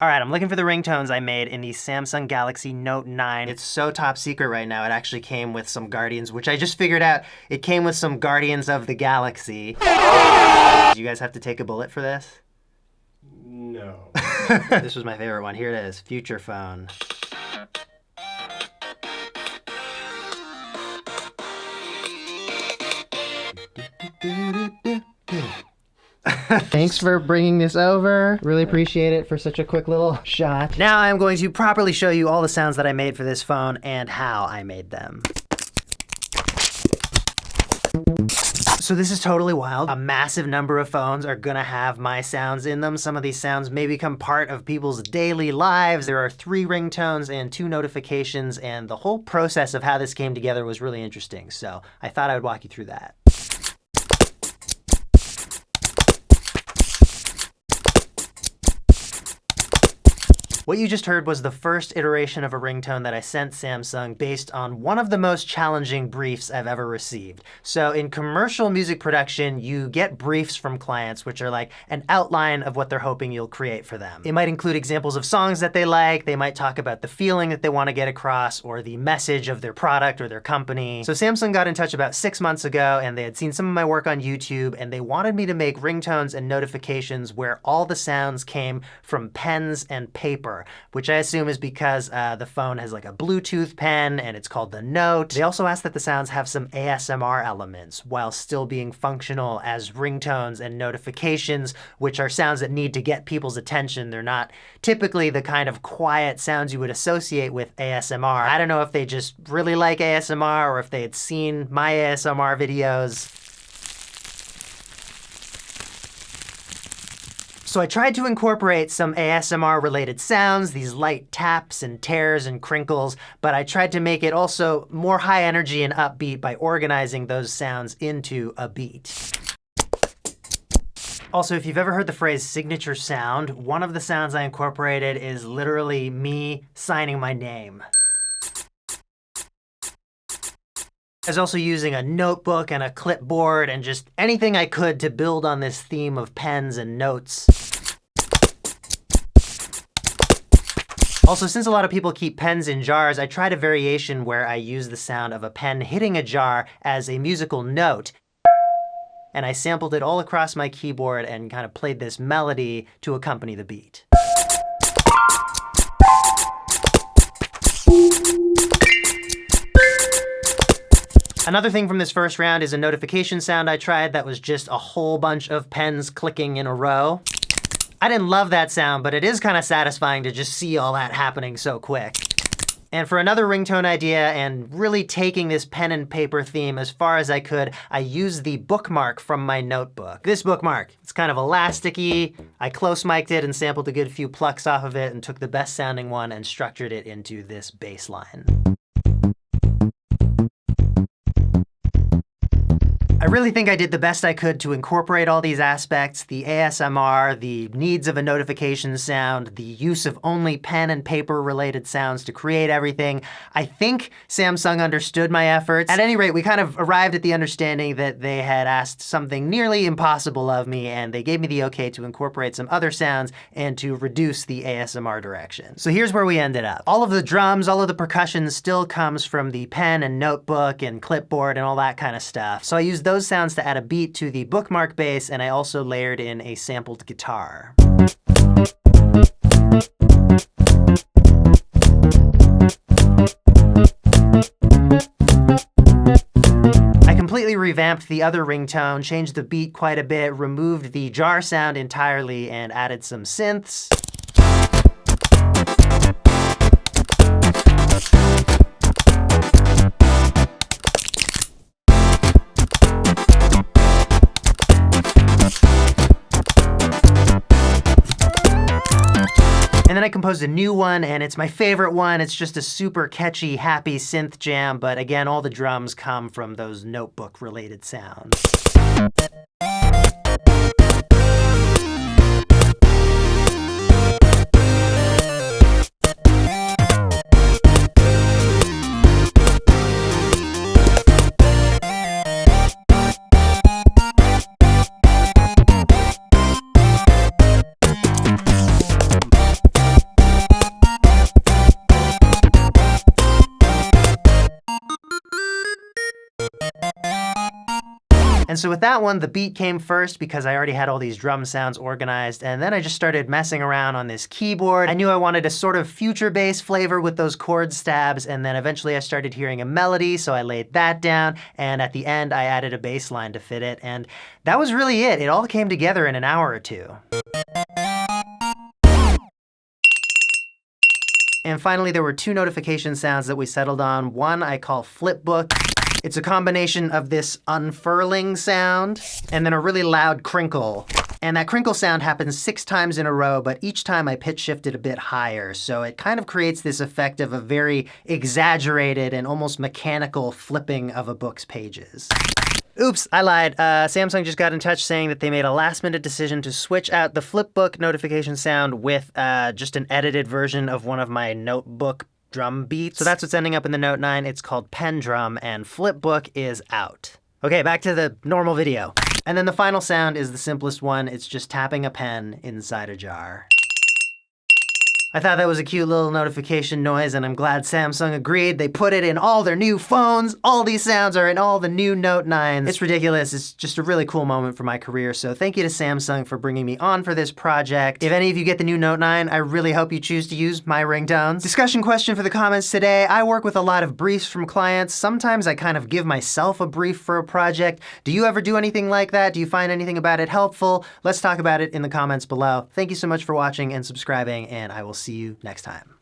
All right, I'm looking for the ringtones I made in the Samsung Galaxy Note 9. It's so top secret right now. It actually came with some Guardians, which I just figured out. It came with some Guardians of the Galaxy. Do you guys have to take a bullet for this? No. This was my favorite one. Here it is, Future Phone. Thanks for bringing this over. Really appreciate it for such a quick little shot. Now I'm going to properly show you all the sounds that I made for this phone and how I made them. So this is totally wild. A massive number of phones are gonna have my sounds in them. Some of these sounds may become part of people's daily lives. There are 3 ringtones and 2 notifications, and the whole process of how this came together was really interesting. So I thought I would walk you through that. What you just heard was the first iteration of a ringtone that I sent Samsung based on one of the most challenging briefs I've ever received. So in commercial music production, you get briefs from clients which are like an outline of what they're hoping you'll create for them. It might include examples of songs that they like, they might talk about the feeling that they want to get across, or the message of their product or their company. So Samsung got in touch about 6 months ago, and they had seen some of my work on YouTube, and they wanted me to make ringtones and notifications where all the sounds came from pens and paper, which I assume is because the phone has like a Bluetooth pen and it's called the Note. They also asked that the sounds have some ASMR elements while still being functional as ringtones and notifications, which are sounds that need to get people's attention. They're not typically the kind of quiet sounds you would associate with ASMR. I don't know if they just really like ASMR or if they had seen my ASMR videos. So I tried to incorporate some ASMR related sounds, these light taps and tears and crinkles, but I tried to make it also more high energy and upbeat by organizing those sounds into a beat. Also, if you've ever heard the phrase signature sound, one of the sounds I incorporated is literally me signing my name. I was also using a notebook and a clipboard and just anything I could to build on this theme of pens and notes. Also, since a lot of people keep pens in jars, I tried a variation where I use the sound of a pen hitting a jar as a musical note. And I sampled it all across my keyboard and kind of played this melody to accompany the beat. Another thing from this first round is a notification sound I tried that was just a whole bunch of pens clicking in a row. I didn't love that sound, but it is kind of satisfying to just see all that happening so quick. And for another ringtone idea, and really taking this pen and paper theme as far as I could, I used the bookmark from my notebook. This bookmark, it's kind of elasticy. I close mic'd it and sampled a good few plucks off of it and took the best sounding one and structured it into this bass line. I really think I did the best I could to incorporate all these aspects, the ASMR, the needs of a notification sound, the use of only pen and paper related sounds to create everything. I think Samsung understood my efforts. At any rate, we kind of arrived at the understanding that they had asked something nearly impossible of me, and they gave me the okay to incorporate some other sounds and to reduce the ASMR direction. So here's where we ended up. All of the drums, all of the percussion still comes from the pen and notebook and clipboard and all that kind of stuff. So I used those sounds to add a beat to the bookmark bass, and I also layered in a sampled guitar. I completely revamped the other ringtone, changed the beat quite a bit, removed the jar sound entirely, and added some synths. And then I composed a new one, and it's my favorite one. It's just a super catchy, happy synth jam, but again, all the drums come from those notebook-related sounds. And so with that one, the beat came first because I already had all these drum sounds organized, and then I just started messing around on this keyboard. I knew I wanted a sort of future bass flavor with those chord stabs, and then eventually I started hearing a melody, so I laid that down, and at the end I added a bass line to fit it, and that was really it. It all came together in an hour or two. And finally, there were two notification sounds that we settled on. One I call flipbook. It's a combination of this unfurling sound and then a really loud crinkle. And that crinkle sound happens 6 times in a row, but each time I pitch shifted a bit higher. So it kind of creates this effect of a very exaggerated and almost mechanical flipping of a book's pages. Oops, I lied. Samsung just got in touch saying that they made a last-minute decision to switch out the flipbook notification sound with just an edited version of one of my notebook drum beats. So that's what's ending up in the Note 9. It's called Pen Drum, and flipbook is out. Okay, back to the normal video. And then the final sound is the simplest one. It's just tapping a pen inside a jar. I thought that was a cute little notification noise, and I'm glad Samsung agreed. They put it in all their new phones. All these sounds are in all the new Note 9s. It's ridiculous. It's just a really cool moment for my career, so thank you to Samsung for bringing me on for this project. If any of you get the new Note 9, I really hope you choose to use my ringtones. Discussion question for the comments today. I work with a lot of briefs from clients. Sometimes I kind of give myself a brief for a project. Do you ever do anything like that? Do you find anything about it helpful? Let's talk about it in the comments below. Thank you so much for watching and subscribing, and I will see you next time.